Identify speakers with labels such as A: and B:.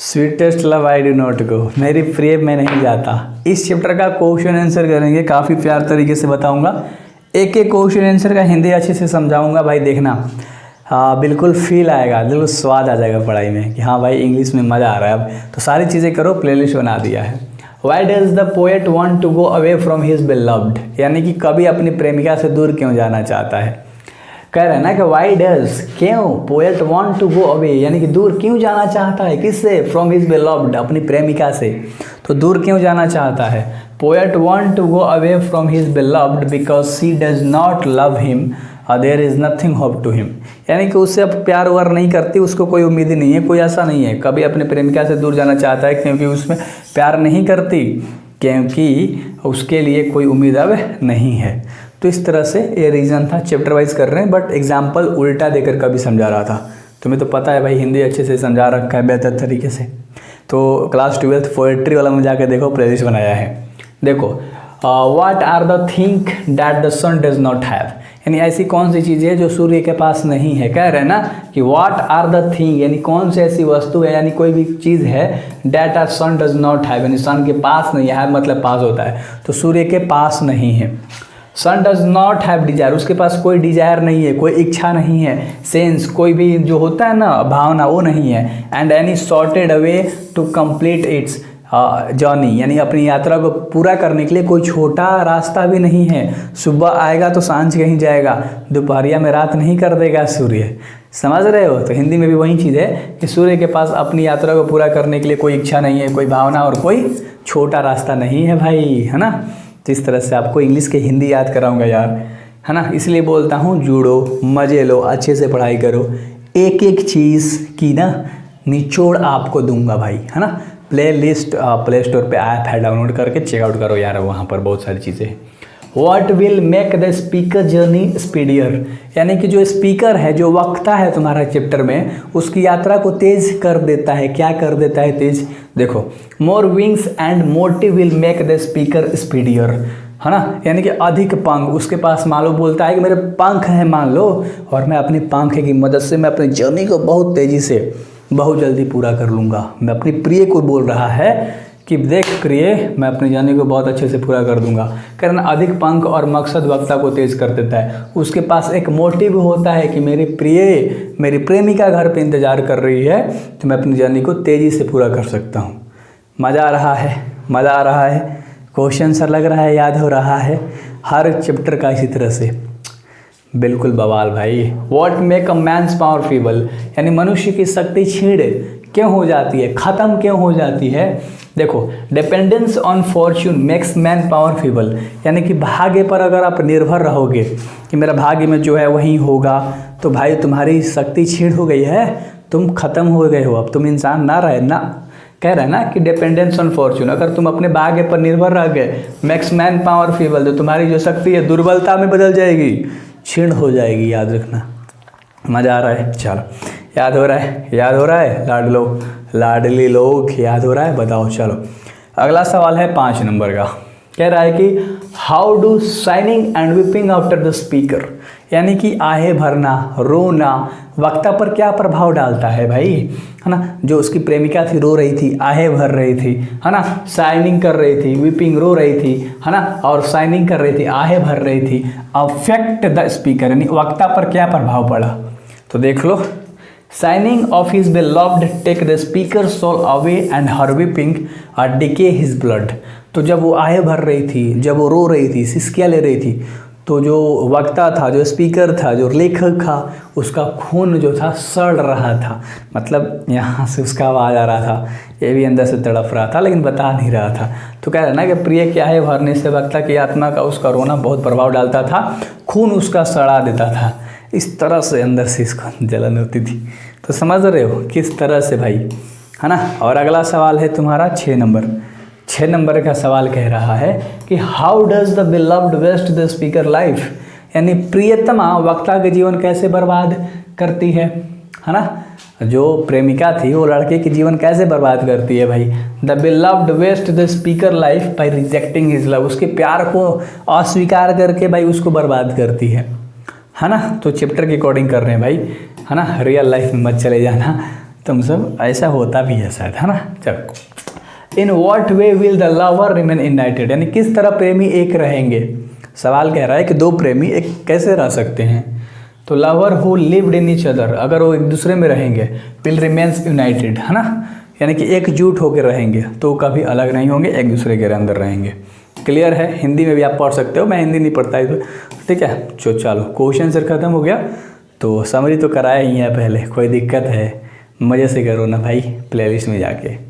A: Sweetest love I do not go, मेरी प्रिय मैं नहीं जाता। इस चैप्टर का क्वेश्चन आंसर करेंगे, काफ़ी प्यार तरीके से बताऊंगा। एक एक क्वेश्चन आंसर का हिंदी अच्छे से समझाऊंगा भाई, देखना। हाँ, बिल्कुल फील आएगा, बिल्कुल स्वाद आ जाएगा पढ़ाई में कि हाँ भाई इंग्लिश में मज़ा आ रहा है। अब तो सारी चीज़ें करो, प्लेलिस्ट बना दिया है। Why does the poet want to go away from his beloved, यानी कि कवि अपनी प्रेमिका से दूर क्यों जाना चाहता है। कह रहे हैं ना कि वाई डज, क्यों, poet want to go away, यानी कि दूर क्यों जाना चाहता है, किससे, फ्रॉम हिज बिलव्ड, अपनी प्रेमिका से। तो दूर क्यों जाना चाहता है। Poet want to go away from his beloved because she does not love him और there is nothing hope to him, यानी कि उससे अब प्यार वार नहीं करती, उसको कोई उम्मीद नहीं है, कोई ऐसा नहीं है। कभी अपने प्रेमिका से दूर जाना चाहता है क्योंकि उसमें प्यार नहीं करती, क्योंकि उसके लिए कोई उम्मीद अब नहीं है। तो इस तरह से ये रीज़न था। चैप्टर वाइज कर रहे हैं, बट एग्जाम्पल उल्टा देकर कभी समझा रहा था। तुम्हें तो पता है भाई, हिंदी अच्छे से समझा रखा है बेहतर तरीके से। तो क्लास 12th पोएट्री वाला में जाकर देखो, प्लेलिस्ट बनाया है। देखो, what are the thing that the sun does not have, यानी ऐसी कौन सी चीज़ है जो सूर्य के पास नहीं है। कह रहे हैं ना कि व्हाट आर द थिंग, यानी कौन सी ऐसी वस्तु है, यानी कोई भी चीज़ है, that our sun does not have, यानी सन के पास नहीं है, मतलब पास होता है, तो सूर्य के पास नहीं है। सन डज नॉट हैव डिजायर, उसके पास कोई डिजायर नहीं है, कोई इच्छा नहीं है। सेंस, कोई भी जो होता है ना भावना, वो नहीं है। And any sorted away to complete its journey, यानी अपनी यात्रा को पूरा करने के लिए कोई छोटा रास्ता भी नहीं है। सुबह आएगा तो सांझ कहीं जाएगा, दोपहरिया में रात नहीं कर देगा सूर्य। समझ रहे हो। तो हिंदी में भी वही चीज़ है कि सूर्य के पास अपनी यात्रा को पूरा करने के लिए कोई इच्छा नहीं है, कोई भावना और कोई छोटा रास्ता नहीं है भाई, है ना। तो इस तरह से आपको इंग्लिश के हिंदी याद कराऊंगा यार, है ना। इसलिए बोलता हूँ जुड़ो, मज़े लो, अच्छे से पढ़ाई करो, एक एक चीज़ की ना निचोड़ आपको दूंगा भाई, है ना। प्ले लिस्ट प्ले स्टोर पे ऐप है, डाउनलोड करके चेकआउट करो यार, वहाँ पर बहुत सारी चीज़ें हैं। What will make the speaker journey speedier, यानी कि जो स्पीकर है, जो वक्ता है तुम्हारा चैप्टर में, उसकी यात्रा को तेज कर देता है। क्या कर देता है तेज, देखो, more wings and motive will make the speaker speedier, है ना। यानी कि अधिक पंख उसके पास, मान लो बोलता है कि मेरे पंख हैं मान लो, और मैं अपनी पंख की मदद से मैं अपनी जर्नी को बहुत तेज़ी से बहुत जल्दी पूरा कर लूँगा। मैं अपनी प्रिय को बोल रहा है कि देख प्रिय, मैं अपनी जर्नी को बहुत अच्छे से पूरा कर दूंगा। कारण अधिक पंख और मकसद वक्ता को तेज कर देता है। उसके पास एक मोटिव होता है कि मेरी प्रिय, मेरी प्रेमिका घर पे इंतज़ार कर रही है, तो मैं अपनी जर्नी को तेज़ी से पूरा कर सकता हूँ। मज़ा आ रहा है, मज़ा आ रहा है, क्वेश्चन सर लग रहा है, याद हो रहा है हर चैप्टर का इसी तरह से, बिल्कुल बवाल भाई। What make a man's power feeble, यानी मनुष्य की शक्ति क्षीण क्यों हो जाती है, ख़त्म क्यों हो जाती है। देखो, dependence on Fortune makes man power feeble, यानी कि भाग्य पर अगर आप निर्भर रहोगे कि मेरा भाग्य में जो है वही होगा, तो भाई तुम्हारी शक्ति क्षीण हो गई है, तुम खत्म हो गए हो, अब तुम इंसान ना रहे ना। कह रहे हैं ना कि डिपेंडेंस ऑन फॉर्च्यून, अगर तुम अपने भाग्य पर निर्भर रह गए, मैक्स मैन पावर फीबल, तो तुम्हारी जो शक्ति है दुर्बलता में बदल जाएगी, क्षीण हो जाएगी, याद रखना। मज़ा आ रहा है, चलो, याद हो रहा है, याद हो रहा है, लाडली लोग, याद हो रहा है, बताओ। चलो अगला सवाल है 5 नंबर का। कह रहा है कि how do sighing and weeping after the speaker, यानी कि आहे भरना, रोना वक्ता पर क्या प्रभाव डालता है भाई, है ना। जो उसकी प्रेमिका थी रो रही थी, आहे भर रही थी, है ना, साइनिंग कर रही थी, विपिंग रो रही थी, है ना, और साइनिंग कर रही थी, आहे भर रही थी। अफेक्ट द स्पीकर, यानी वक्ता पर क्या प्रभाव पड़ा, तो देख लो। Signing off his beloved take the speaker soul away and her weeping decay his blood, तो जब वो आहे भर रही थी, जब वो रो रही थी, सिसकियाँ ले रही थी, तो जो वक्ता था, जो स्पीकर था, जो लेखक था, उसका खून जो था सड़ रहा था, मतलब यहाँ से उसका आवाज़ आ रहा था, ये भी अंदर से तड़प रहा था लेकिन बता नहीं रहा था। तो कह रहा है ना कि प्रिय क्या है भरने से वक्ता की आत्मा का, उसका रोना बहुत प्रभाव डालता था, खून उसका सड़ा देता था, इस तरह से अंदर से इसको जलन होती थी। तो समझ रहे हो किस तरह से भाई, है ना। और अगला सवाल है तुम्हारा 6 नंबर का सवाल कह रहा है कि how does the beloved waste the speaker life, यानी प्रियतमा वक्ता के जीवन कैसे बर्बाद करती है ना। जो प्रेमिका थी वो लड़के के जीवन कैसे बर्बाद करती है भाई। The beloved waste the speaker life by rejecting his love, उसके प्यार को अस्वीकार करके भाई उसको बर्बाद करती है ना। तो चैप्टर के अकॉर्डिंग कर रहे हैं भाई, है ना, रियल लाइफ में मत चले जाना। तुम सब ऐसा होता भी है शायद, है ना। चलो, in what way will the lover remain United, यानी किस तरह प्रेमी एक रहेंगे। सवाल कह रहा है कि दो प्रेमी एक कैसे रह सकते हैं। तो lover who lived in each other, अगर वो एक दूसरे में रहेंगे, विल रिमेन्स यूनाइटेड, है ना, यानी कि एकजुट होकर रहेंगे, तो कभी अलग नहीं होंगे, एक दूसरे के अंदर रहेंगे। क्लियर है। हिंदी में भी आप पढ़ सकते हो, मैं हिंदी नहीं पढ़ता है, ठीक है। चलो क्वेश्चन आंसर खत्म हो गया। तो समरी तो कराया ही है पहले, कोई दिक्कत है, मज़े से करो ना भाई प्लेलिस्ट में जाके।